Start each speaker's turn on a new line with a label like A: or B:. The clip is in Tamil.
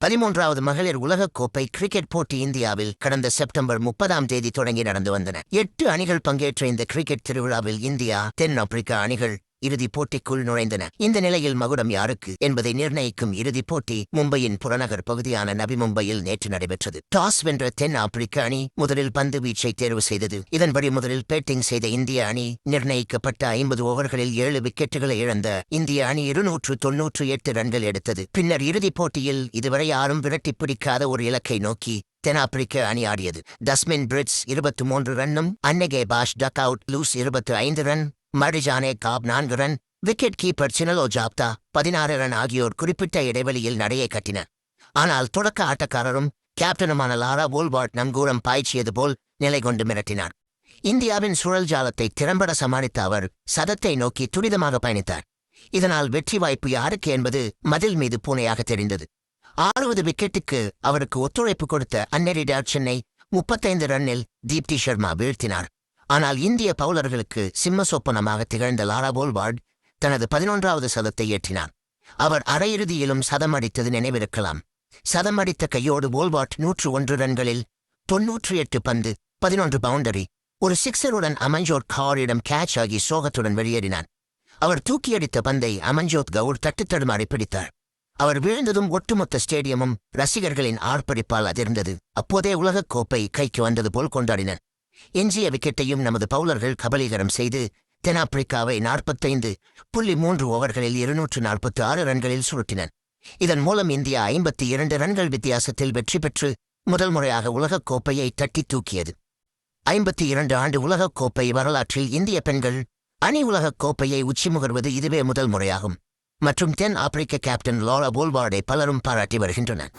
A: 13வது மகளிர் உலகக் கோப்பை கிரிக்கெட் போட்டி இந்தியாவில் கடந்த செப்டம்பர் 30ஆம் தேதி தொடங்கி நடந்து வந்தன. 8 அணிகள் பங்கேற்ற இந்த கிரிக்கெட் திருவிழாவில் இந்தியா, தென் ஆப்பிரிக்கா அணிகள் இறுதிப் போட்டிக்குள் நுழைந்தன. இந்த நிலையில் மகுடம் யாருக்கு என்பதை நிர்ணயிக்கும் இறுதிப் போட்டி மும்பையின் புறநகர் பகுதியான நபி மும்பையில் நேற்று நடைபெற்றது. டாஸ் வென்ற தென் ஆப்பிரிக்க அணி முதலில் பந்து வீச்சை தேர்வு செய்தது. இதன்படி முதலில் பேட்டிங் செய்த இந்திய அணி நிர்ணயிக்கப்பட்ட 50 ஓவர்களில் 7 விக்கெட்டுகளை இழந்த இந்திய அணி 298 ரன்கள் எடுத்தது. பின்னர் இறுதிப் போட்டியில் இதுவரை யாரும் விரட்டி பிடிக்காத ஒரு இலக்கை நோக்கி தென்னாப்பிரிக்க அணி ஆடியது. டஸ்மின் பிரிட்ஸ் 23 ரன்னும், Anneke Bosch duck out Luus 25 run, Marizanne Kapp 4 run, wicket keeper Sinalo Jafta 16 run ஆகியோர் குறிப்பிட்ட இடைவெளியில் நடையை கட்டினர். ஆனால் தொடக்க ஆட்டக்காரரும் கேப்டனுமான லாரா வோல்வார்ட் நங்கூரம் பாய்ச்சியது போல் நிலை கொண்டு மிரட்டினார். இந்தியாவின் சுழல் ஜாலத்தை திறம்பட சமாளித்த அவர் சதத்தை நோக்கி துரிதமாக பயணித்தார். இதனால் வெற்றி வாய்ப்பு யாருக்கு என்பது மதில் மீது பூனையாக தெரிந்தது. 6வது விக்கெட்டுக்கு அவருக்கு ஒத்துழைப்பு கொடுத்த அன்னெரி டாட்சனை 35 ரன்னில் தீப்தி சர்மா வீழ்த்தினார். ஆனால் இந்திய பவுலர்களுக்கு சிம்ம சொப்பனமாக திகழ்ந்த லாரா வோல்வார்ட் தனது 11வது சதத்தை ஏற்றினார். அவர் அரையிறுதியிலும் சதம் அடித்தது நினைவிருக்கலாம். சதம் அடித்த கையோடு வோல்வார்ட் 101 ரன்களில் 98 பந்து, 11 பவுண்டரி, ஒரு சிக்ஸருடன் அமன்ஜோத் கவுரிடம் கேட்ச் ஆகி சோகத்துடன் வெளியேறினார். அவர் தூக்கியடித்த பந்தை அமன்ஜோத் கவுர் தட்டுத்தடுமாறி பிடித்தார். அவர் வீழ்ந்ததும் ஒட்டுமொத்த ஸ்டேடியமும் ரசிகர்களின் ஆர்ப்பரிப்பால் அதிர்ந்தது. அப்போதே உலகக் கோப்பை கைக்கு வந்தது போல் கொண்டாடினர். எஞ்சிய விக்கெட்டையும் நமது பவுலர்கள் கபலீகரம் செய்து தென்னாப்பிரிக்காவை 45.3 ஓவர்களில் 246 ரன்களில் சுருட்டினர். இதன் மூலம் இந்தியா 52 ரன்கள் வித்தியாசத்தில் வெற்றி பெற்று முதல் முறையாக உலகக் கோப்பையை தட்டி தூக்கியது. 52 ஆண்டு உலகக் கோப்பை வரலாற்றில் இந்திய பெண்கள் அணி உலகக் கோப்பையை உச்சிமுகர்வது இதுவே முதல் முறையாகும். மற்றும் தென் ஆப்பிரிக்க கேப்டன் லாரா வோல்வார்டை பலரும் பாராட்டி வருகின்றனர்.